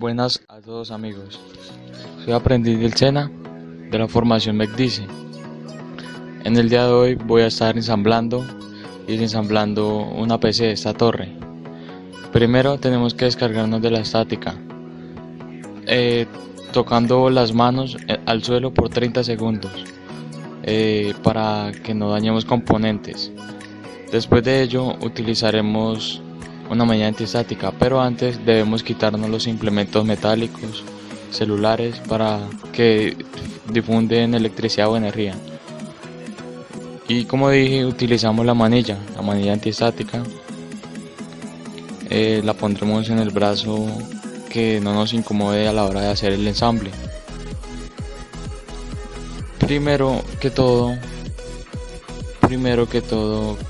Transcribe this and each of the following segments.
Buenas a todos amigos, soy aprendiz del SENA de la formación MECDICE. En el día de hoy voy a estar ensamblando y desensamblando una PC, esta torre. Primero tenemos que descargarnos de la estática, tocando las manos al suelo por 30 segundos para que no dañemos componentes. Después de ello utilizaremos una malla antiestática, pero antes debemos quitarnos los implementos metálicos, celulares, para que difunden electricidad o energía. Y como dije, utilizamos la manilla antiestática. La pondremos en el brazo que no nos incomode a la hora de hacer el ensamble. Primero que todo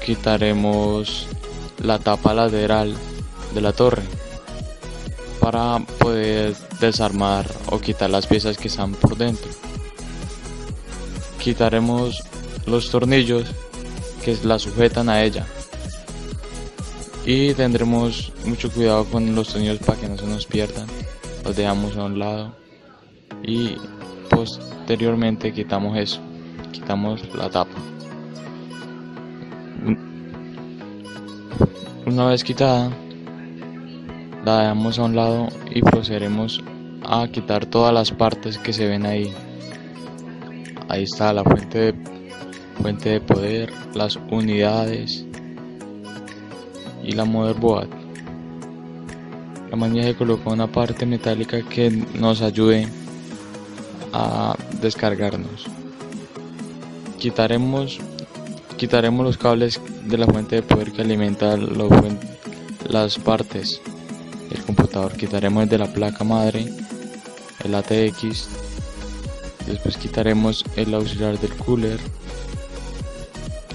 quitaremos la tapa lateral de la torre para poder desarmar o quitar las piezas que están por dentro. Quitaremos los tornillos que la sujetan a ella y tendremos mucho cuidado con los tornillos para que no se nos pierdan. Los dejamos a un lado y posteriormente quitamos la tapa. Una vez quitada, la dejamos a un lado y procederemos a quitar todas las partes que se ven ahí. Ahí está la fuente de poder, las unidades y la motherboard. La manilla se coloca una parte metálica que nos ayude a descargarnos. Quitaremos los cables de la fuente de poder que alimenta las partes del computador. Quitaremos de la placa madre, el ATX. Después quitaremos el auxiliar del cooler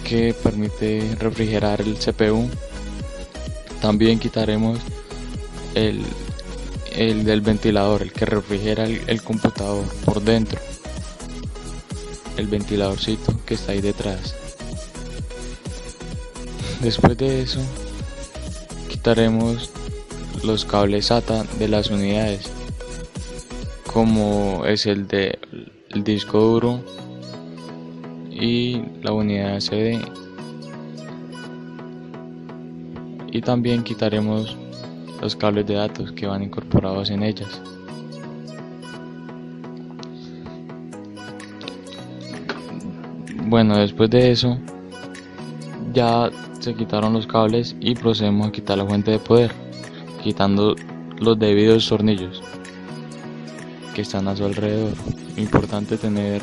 que permite refrigerar el CPU. También quitaremos el del ventilador, el que refrigera el computador por dentro, el ventiladorcito que está ahí detrás. Después de eso quitaremos los cables SATA de las unidades, como es el disco duro y la unidad CD, y también quitaremos los cables de datos que van incorporados en ellas. Bueno, después de eso ya se quitaron los cables y procedemos a quitar la fuente de poder, quitando los debidos tornillos que están a su alrededor. Importante tener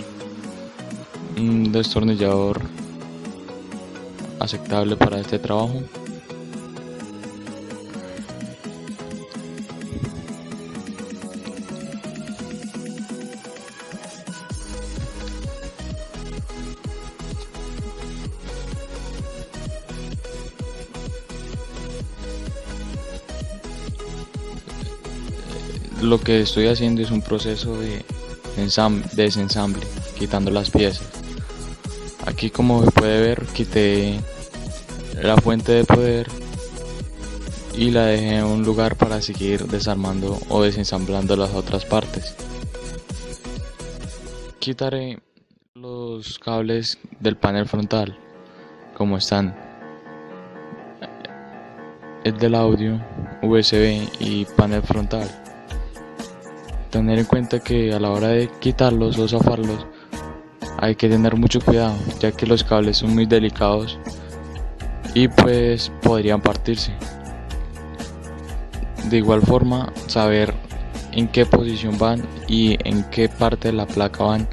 un destornillador aceptable para este trabajo. Lo que estoy haciendo es un proceso de desensamble, quitando las piezas. Aquí, como se puede ver, quité la fuente de poder y la dejé en un lugar para seguir desarmando o desensamblando las otras partes. Quitaré los cables del panel frontal, como están: el del audio, USB y panel frontal. Tener en cuenta que a la hora de quitarlos o zafarlos hay que tener mucho cuidado, ya que los cables son muy delicados y pues podrían partirse. De igual forma, saber en qué posición van y en qué parte de la placa van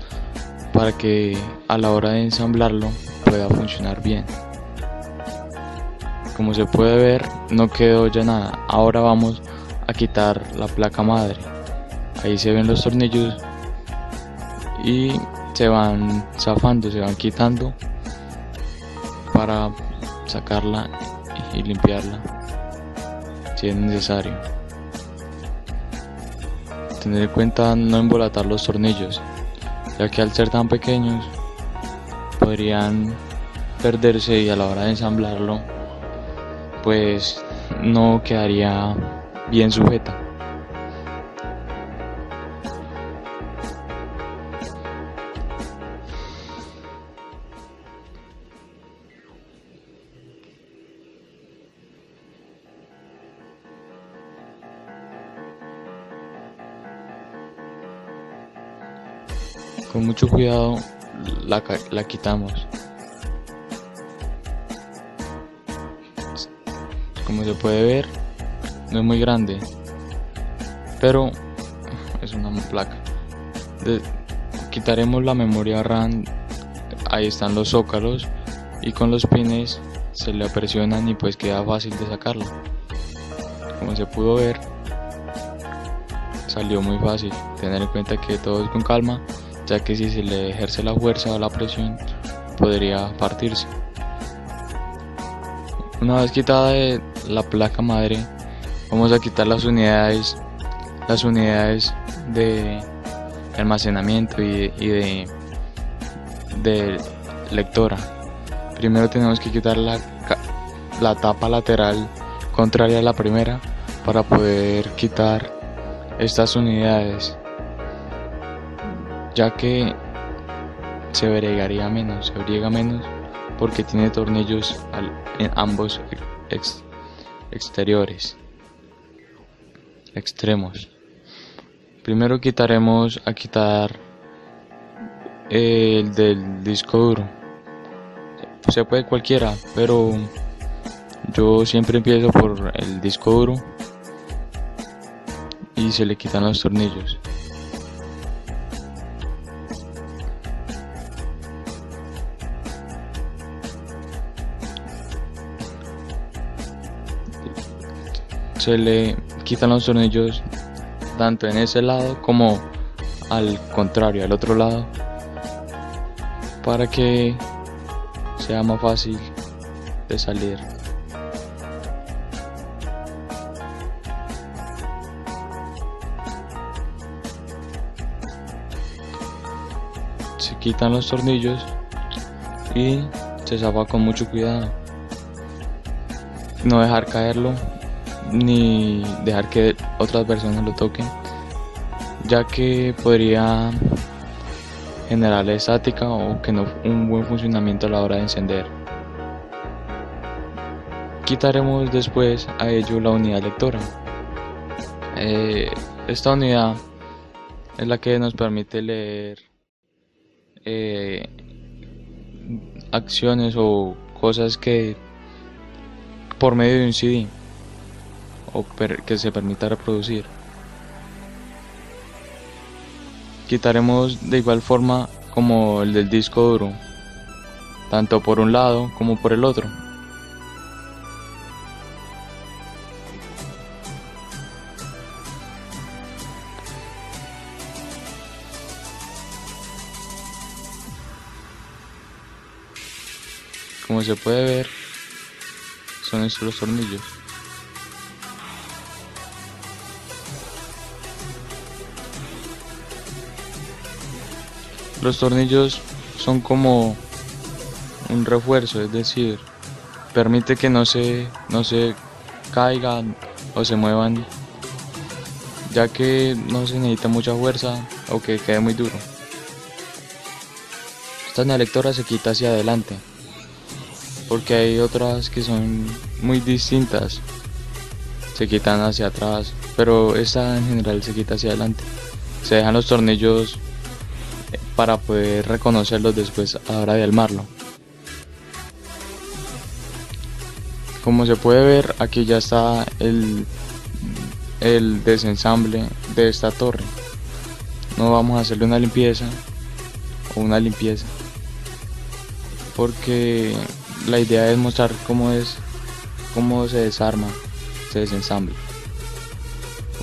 para que a la hora de ensamblarlo pueda funcionar bien. Como se puede ver, no quedó ya nada. Ahora vamos a quitar la placa madre. Ahí se ven los tornillos y se van zafando, se van quitando para sacarla y limpiarla si es necesario. Tener en cuenta no embolatar los tornillos, ya que al ser tan pequeños podrían perderse y a la hora de ensamblarlo pues no quedaría bien sujeta. Con mucho cuidado la quitamos. Como se puede ver, no es muy grande, pero es una placa. Quitaremos la memoria RAM, ahí están los zócalos, y con los pines se le presionan y pues queda fácil de sacarlo. Como se pudo ver, salió muy fácil. Tener en cuenta que todo es con calma, ya que si se le ejerce la fuerza o la presión podría partirse. Una vez quitada la placa madre, vamos a quitar las unidades de almacenamiento y de lectora. Primero tenemos que quitar la tapa lateral contraria a la primera para poder quitar estas unidades, ya que se briega menos porque tiene tornillos en ambos extremos. Primero quitaremos el del disco duro. Se puede cualquiera, pero yo siempre empiezo por el disco duro y se le quitan los tornillos. Se le quitan los tornillos tanto en ese lado como al contrario, al otro lado, para que sea más fácil de salir. Se quitan los tornillos y se zafa con mucho cuidado. No dejar caerlo ni dejar que otras personas lo toquen, ya que podría generar estática o que no un buen funcionamiento a la hora de encender. Quitaremos después a ello la unidad lectora. Esta unidad es la que nos permite leer acciones o cosas que por medio de un CD o que se permita reproducir. Quitaremos de igual forma como el del disco duro, tanto por un lado como por el otro. Como se puede ver, son estos los tornillos. Los tornillos son como un refuerzo, es decir, permite que no se caigan o se muevan, ya que no se necesita mucha fuerza o que quede muy duro. Esta lectora se quita hacia adelante, porque hay otras que son muy distintas, se quitan hacia atrás, pero esta en general se quita hacia adelante. Se dejan los tornillos para poder reconocerlos después a la hora de armarlo. Como se puede ver, aquí ya está el desensamble de esta torre. No vamos a hacerle una limpieza porque la idea es mostrar cómo se desarma, se desensambla.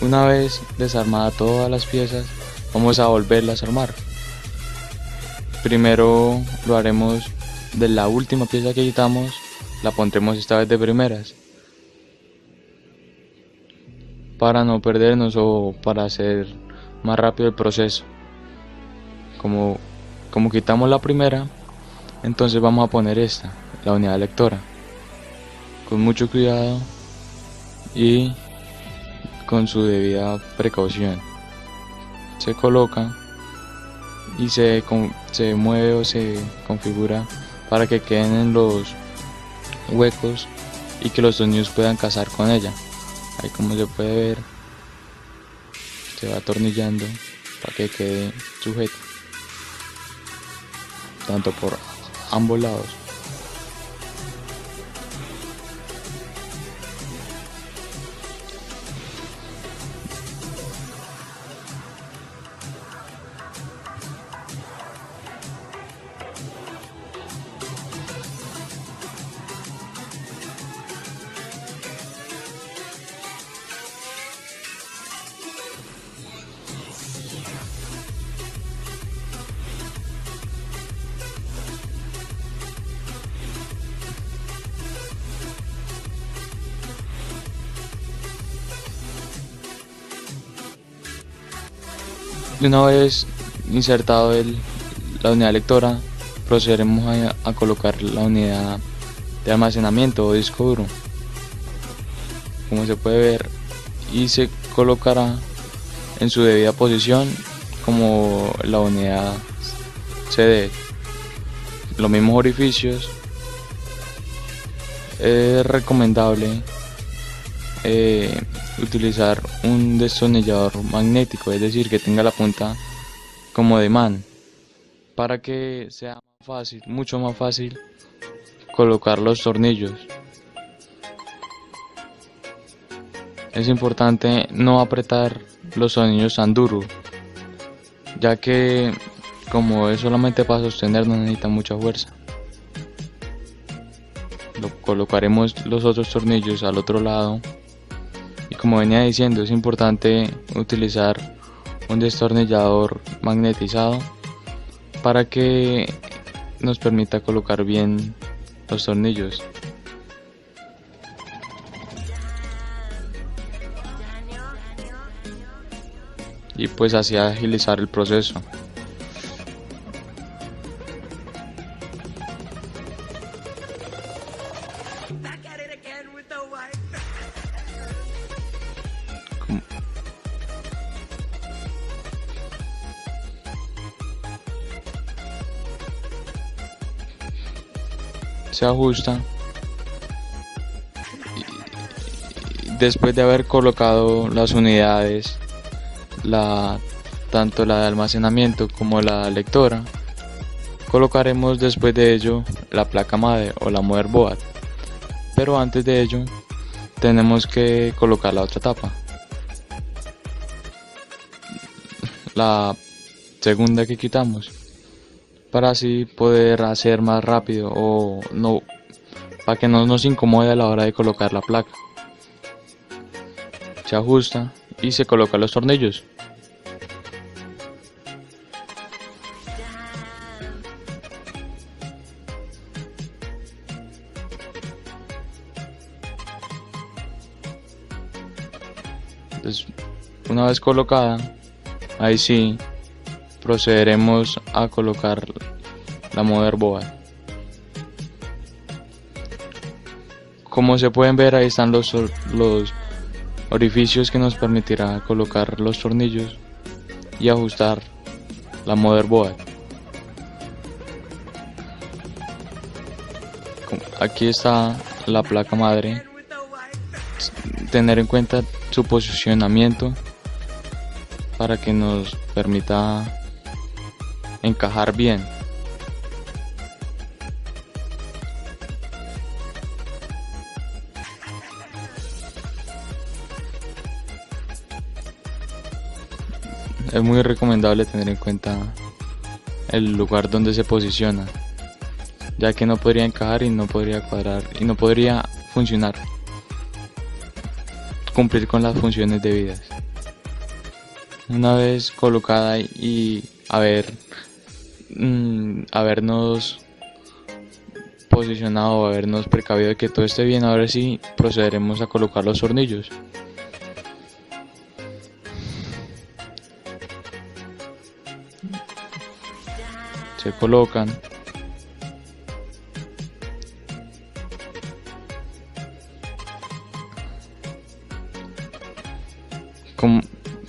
Una vez desarmadas todas las piezas, vamos a volverlas a armar. Primero lo haremos de la última pieza que quitamos, la pondremos esta vez de primeras, para no perdernos o para hacer más rápido el proceso. Como quitamos la primera, entonces vamos a poner esta, la unidad lectora, con mucho cuidado y con su debida precaución. Se coloca y se mueve o se configura para que queden en los huecos y que los tornillos puedan cazar con ella. Ahí, como se puede ver, se va atornillando para que quede sujeta. tanto por ambos lados. Y una vez insertado la unidad lectora, procederemos a colocar la unidad de almacenamiento o disco duro, como se puede ver, y se colocará en su debida posición como la unidad CD. Los mismos orificios. Es recomendable utilizar un destornillador magnético, es decir, que tenga la punta como de imán, para que sea fácil, mucho más fácil colocar los tornillos. Es importante no apretar los tornillos tan duro, ya que como es solamente para sostener, no necesita mucha fuerza. Colocaremos los otros tornillos al otro lado. Y como venía diciendo, es importante utilizar un destornillador magnetizado para que nos permita colocar bien los tornillos. Y pues así agilizar el proceso. Se ajusta y después de haber colocado las unidades, tanto la de almacenamiento como la lectora, colocaremos después de ello la placa madre o la motherboard, pero antes de ello tenemos que colocar la otra tapa, la segunda que quitamos, para así poder hacer más rápido o no, para que no nos incomode a la hora de colocar la placa. Se ajusta y se colocan los tornillos. Entonces, una vez colocada, ahí sí procederemos a colocar la motherboard. Como se pueden ver, ahí están los orificios que nos permitirá colocar los tornillos y ajustar la motherboard. Aquí está la placa madre. Tener en cuenta su posicionamiento para que nos permita encajar bien. Es muy recomendable tener en cuenta el lugar donde se posiciona, ya que no podría encajar y no podría cuadrar y no podría funcionar, cumplir con las funciones debidas. Una vez colocada y habernos posicionado, habernos precavido de que todo esté bien, ahora sí procederemos a colocar los tornillos. Se colocan.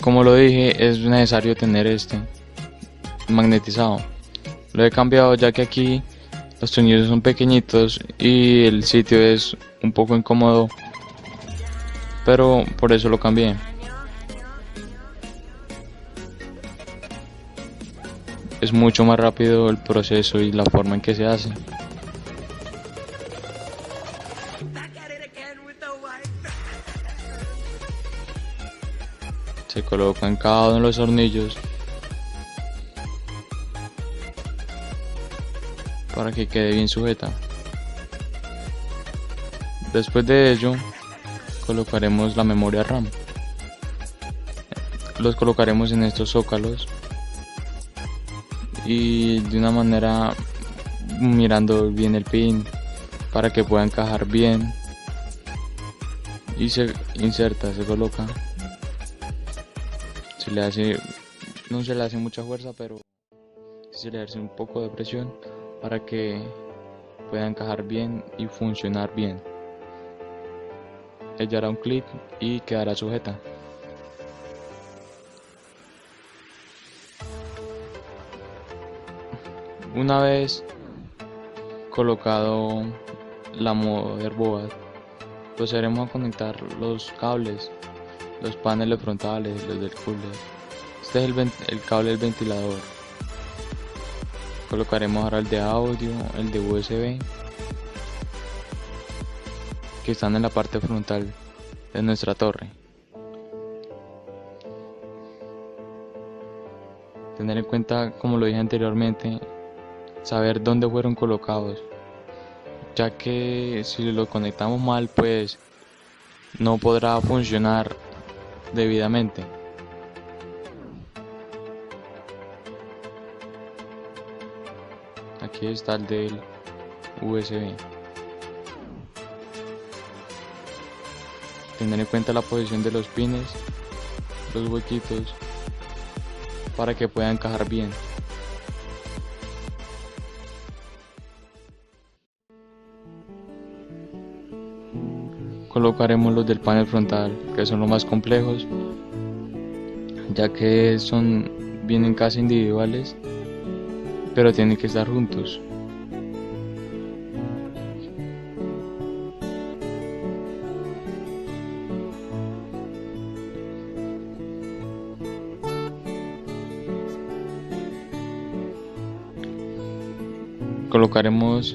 Como lo dije, es necesario tener este magnetizado. Lo he cambiado ya que aquí los tornillos son pequeñitos y el sitio es un poco incómodo, pero por eso lo cambié. es mucho más rápido el proceso y la forma en que se hace. Se colocan cada uno de los tornillos para que quede bien sujeta. Después de ello colocaremos la memoria RAM. Los colocaremos en estos zócalos y de una manera mirando bien el pin para que pueda encajar bien, y se inserta, se coloca. No se le hace mucha fuerza, pero se le hace un poco de presión para que pueda encajar bien y funcionar bien. Ella hará un clic y quedará sujeta. Una vez colocado la motherboard, procederemos a conectar los cables, los paneles frontales, los del cooler. Este es el cable del ventilador. Colocaremos ahora el de audio, el de USB, que están en la parte frontal de nuestra torre. Tener en cuenta, como lo dije anteriormente, saber dónde fueron colocados, ya que si lo conectamos mal, pues no podrá funcionar debidamente. Aquí está el del USB. Tener en cuenta la posición de los pines, los huequitos, para que pueda encajar bien. Colocaremos los del panel frontal, que son los más complejos, ya que vienen casi individuales, pero tienen que estar juntos. Colocaremos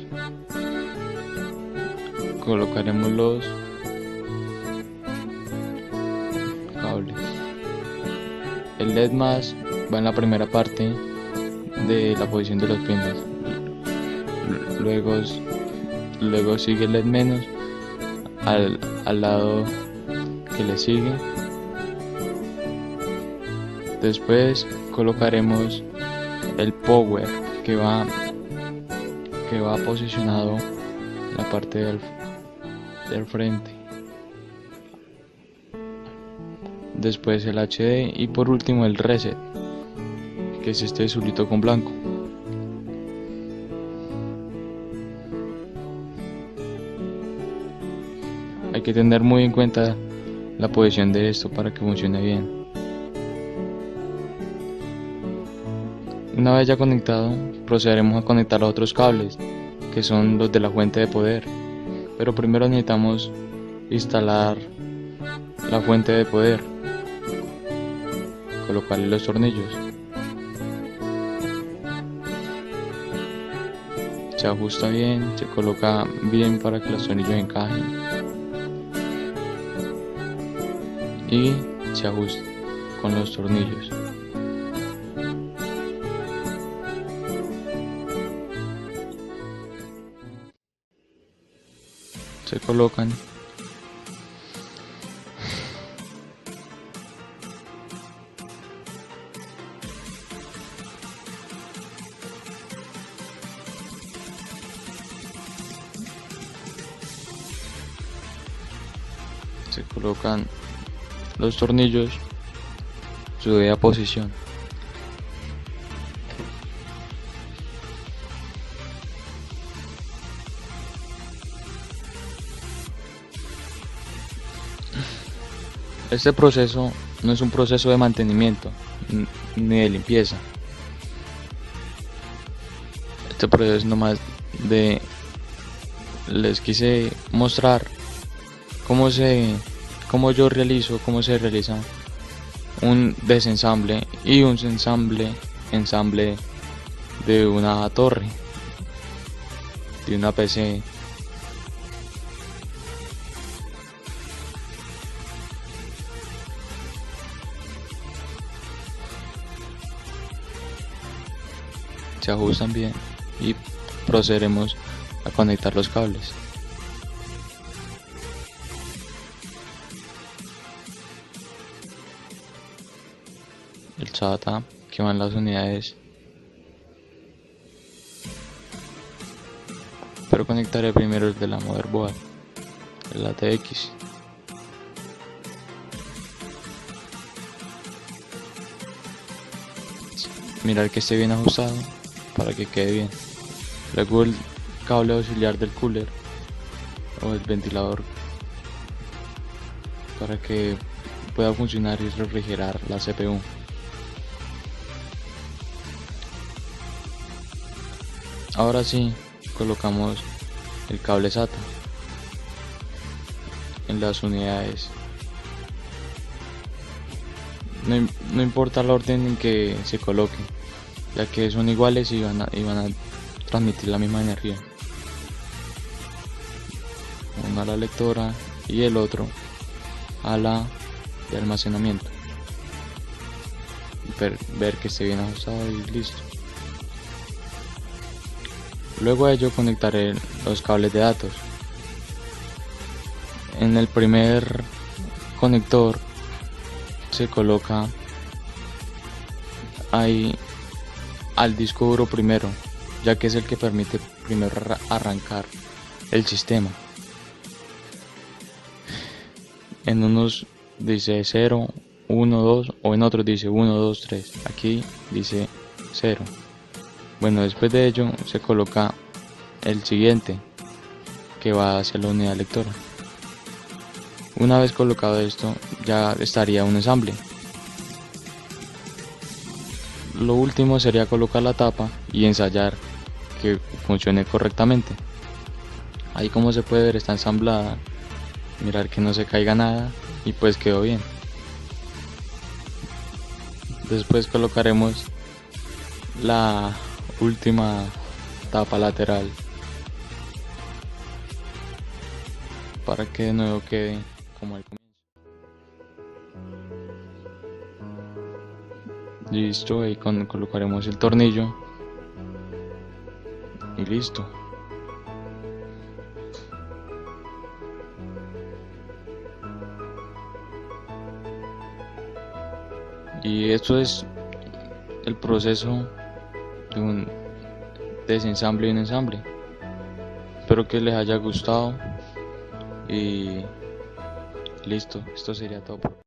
los cables. El LED más va en la primera parte de la posición de los pines. Luego sigue el LED menos al lado que le sigue. Después colocaremos el power que va posicionado en la parte del frente. Después el HD y por último el reset, que es este azulito con blanco. Hay que tener muy en cuenta la posición de esto para que funcione bien. Una vez ya conectado, procederemos a conectar los otros cables, que son los de la fuente de poder. Pero primero necesitamos instalar la fuente de poder, colocarle los tornillos. Se ajusta bien, se coloca bien para que los tornillos encajen y se ajusta con los tornillos. Se colocan los tornillos su debida posición. Este proceso no es un proceso de mantenimiento ni de limpieza. Este proceso es nomás les quise mostrar cómo se realiza un desensamble y un ensamble de una torre, de una PC. Se ajustan bien y procederemos a conectar los cables. El SATA que van las unidades, pero conectaré primero el de la motherboard, el ATX. Mirar que esté bien ajustado para que quede bien. Luego el cable auxiliar del cooler o el ventilador para que pueda funcionar y refrigerar la CPU. Ahora sí, colocamos el cable SATA en las unidades. No importa el orden en que se coloquen, ya que son iguales y van a transmitir la misma energía. Uno a la lectora y el otro a la de almacenamiento. Ver que esté bien ajustado y listo. Luego de ello conectaré los cables de datos. En el primer conector se coloca ahí al disco duro primero, ya que es el que permite primero arrancar el sistema. En unos dice 0, 1, 2 o en otros dice 1, 2, 3. Aquí dice 0. Bueno, después de ello se coloca el siguiente que va hacia la unidad lectora. Una vez colocado esto, ya estaría un ensamble. Lo último sería colocar la tapa y ensayar que funcione correctamente. Ahí, como se puede ver, está ensamblada. Mirar que no se caiga nada y pues quedó bien. Después colocaremos la última tapa lateral para que de nuevo quede como el comienzo. Listo, ahí colocaremos el tornillo y listo. Y esto es el proceso de un desensamble y un ensamble. Espero que les haya gustado y listo, esto sería todo por hoy.